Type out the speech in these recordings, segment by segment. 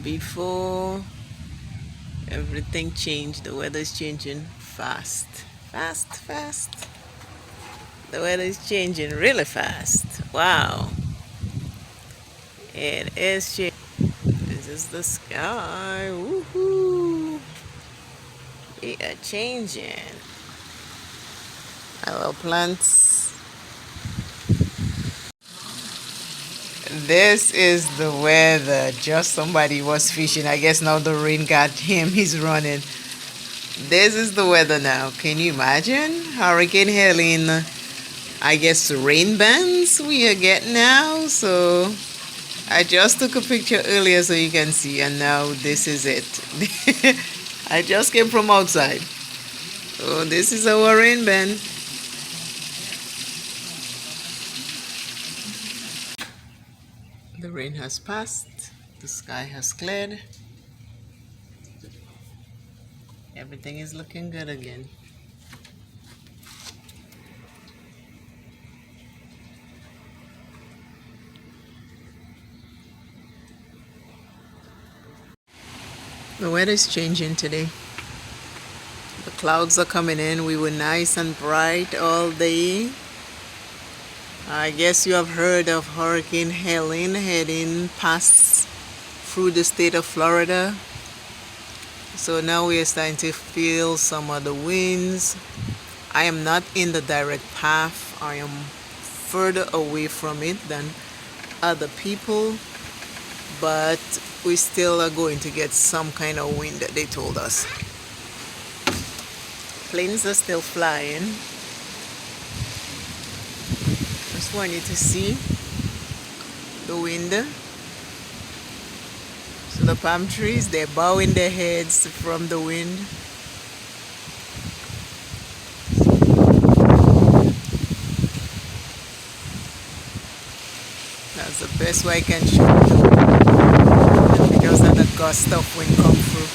Before everything changed, the weather is changing fast. Fast. The weather is changing really fast. Wow. It is changing. This is the sky. Woohoo. We are changing. Our plants. This is the weather. Just somebody was fishing. I guess now the rain got him. He's running. This is the weather now. Can you imagine? Hurricane Helene. I guess rain bands we are getting now. So I just took a picture earlier so you can see. And now this is it. I just came from outside. So this is our rain band. The rain has passed, the sky has cleared, everything is looking good again. The weather is changing today. The clouds are coming in. We were nice and bright all day. I guess you have heard of Hurricane Helene heading past through the state of Florida. So now we are starting to feel some of the winds. I am not in the direct path. I am further away from it than other people. But we still are going to get some kind of wind that they told us. Planes are still flying. Just want you to see the wind. So the palm trees, they're bowing their heads from the wind. That's the best way I can show you. Because of the gust of wind come through.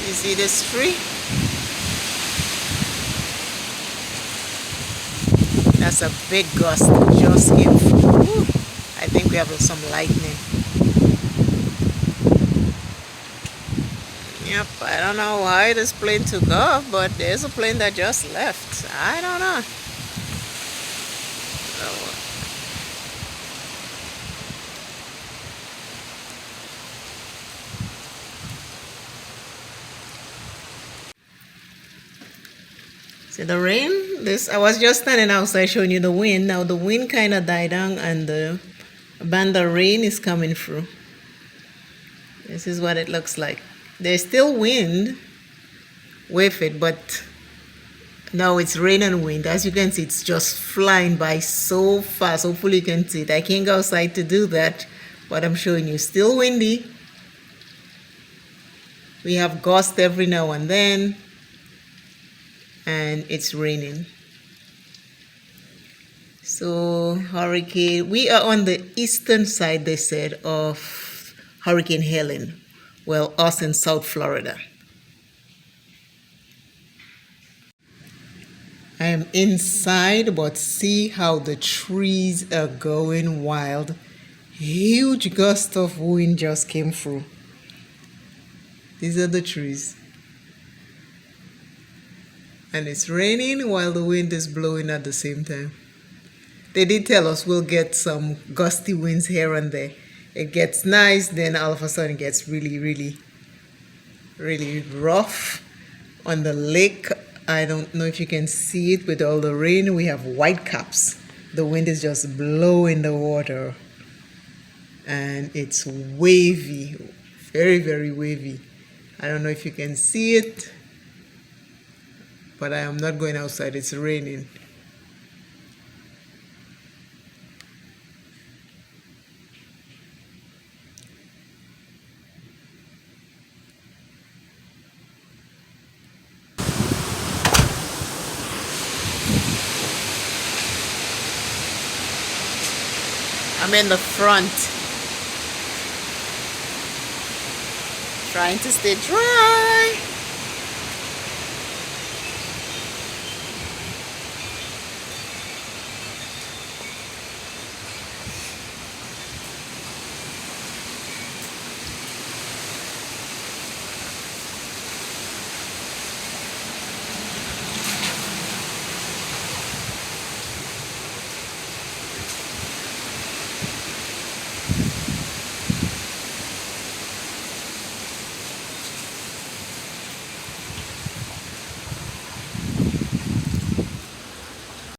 You see this tree? That's a big gust that just came through. Woo. I think we have some lightning. Yep, I don't know why this plane took off, but there's a plane that just left. I don't know. See the rain? I was just standing outside showing you the wind. Now the wind kind of died down and the band of rain is coming through. This is what it looks like. There's still wind with it, but now it's rain and wind. As you can see, it's just flying by so fast. Hopefully you can see it. I can't go outside to do that, but I'm showing you. Still windy. We have gusts every now and then. And it's raining. So hurricane, we are on the eastern side, they said, of Hurricane Helene. Well, us in South Florida. I am inside, but see how the trees are going wild. Huge gust of wind just came through. These are the trees. And it's raining while the wind is blowing at the same time. They did tell us we'll get some gusty winds here and there. It gets nice, then all of a sudden it gets really rough. On the lake, I don't know if you can see it with all the rain, we have white caps. The wind is just blowing the water. And it's wavy, very wavy. I don't know if you can see it. But I am not going outside, it's raining. I'm in the front, trying to stay dry.